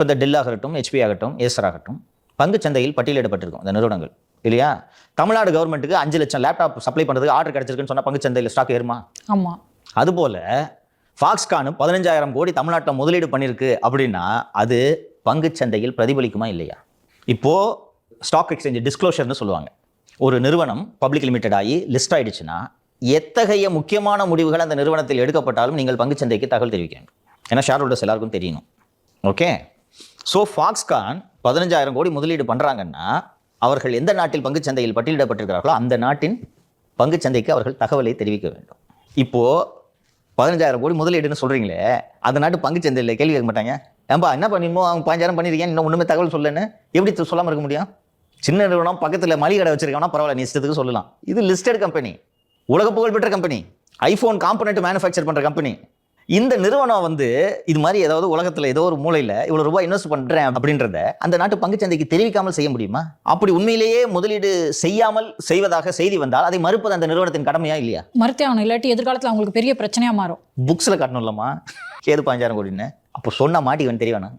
இப்போ இந்த டெல் ஆகட்டும், ஹெச்பி ஆகட்டும், ஏசர் ஆகட்டும், பங்குச்சந்தையில் பட்டியலிடப்பட்டிருக்கும் இந்த நிறுவனங்கள் இல்லையா? தமிழ்நாடு கவர்மெண்ட்டுக்கு 5 லட்சம் லேப்டாப் சப்ளை பண்ணுறதுக்கு ஆர்டர் கிடைச்சிருக்குன்னு சொன்னால் பங்குச்சந்தையில் ஸ்டாக் ஏறுமா? ஆமா. அதுபோல ஃபாக்ஸ்கான் 15,000 கோடி தமிழ்நாட்டில் முதலீடு பண்ணியிருக்கு அப்படின்னா அது பங்குச்சந்தையில் பிரதிபலிக்குமா இல்லையா? இப்போ ஸ்டாக் எக்ஸ்சேஞ்ச் டிஸ்க்ளோஷர்னு சொல்லுவாங்க. ஒரு நிறுவனம் பப்ளிக் லிமிடெட் ஆகி லிஸ்ட் ஆயிடுச்சுன்னா எத்தகைய முக்கியமான முடிவுகள் அந்த நிறுவனத்தில் எடுக்கப்பட்டாலும் நீங்கள் பங்குச்சந்தைக்கு தகவல் தெரிவிக்க வேண்டும். ஏன்னா ஷேர் ஹோல்டர்ஸ் எல்லாருக்கும் தெரியணும். ஓகே, ஸோ ஃபாக்ஸ்கான் 15,000 கோடி முதலீடு பண்ணுறாங்கன்னா அவர்கள் எந்த நாட்டில் பங்குச்சந்தையில் பட்டியலிடப்பட்டிருக்கிறார்களோ அந்த நாட்டின் பங்குச்சந்தைக்கு அவர்கள் தகவலை தெரிவிக்க வேண்டும். இப்போது 15,000 கோடி முதலீடுன்னு சொல்கிறீங்களே, அந்த நாட்டு பங்குச்சந்தையில் கேள்வி கேட்க மாட்டாங்க. ஏன்பா என்ன பண்ணிமோ அவங்க 15,000 பண்ணியிருக்கேன், இன்னும் ஒன்றுமே தகவல் சொல்லன்னு எப்படி சொல்லாமல் இருக்க முடியும்? சின்ன நிறுவனம் பக்கத்தில் மளிகை கடை வச்சிருக்காங்கன்னா பரவாயில்ல, நீ இஷ்டத்துக்கு சொல்லலாம். இது லிஸ்டட் கம்பெனி, உலக புகழ்பெற்ற கம்பெனி, ஐஃபோன் காம்பனண்ட் மேனுஃபேக்சர் பண்ணுற கம்பெனி. இந்த நிறுவனம் இது மாதிரி ஏதாவது உலகத்தில் ஏதோ ஒரு மூலையில் இவ்வளோ ரூபாய் இன்வெஸ்ட் பண்ணுறேன் அப்படின்றத அந்த நாட்டு பங்குச்சந்தைக்கு தெரிவிக்காமல் செய்ய முடியுமா? அப்படி உண்மையிலேயே முதலீடு செய்யாமல் செய்வதாக செய்தி வந்தால் அதை மறுப்பது அந்த நிறுவனத்தின் கடமையா இல்லையா? மறுத்தே ஆகணும், இல்லாட்டி எதிர்காலத்தில் அவங்களுக்கு பெரிய பிரச்சனையாக மாறும். புக்ஸில் காட்டணும் இல்லைம்மா ஏது 15,000 கோடின்னு. அப்போ சொன்னால் மாட்டிக்குவேன் தெரியவேணா?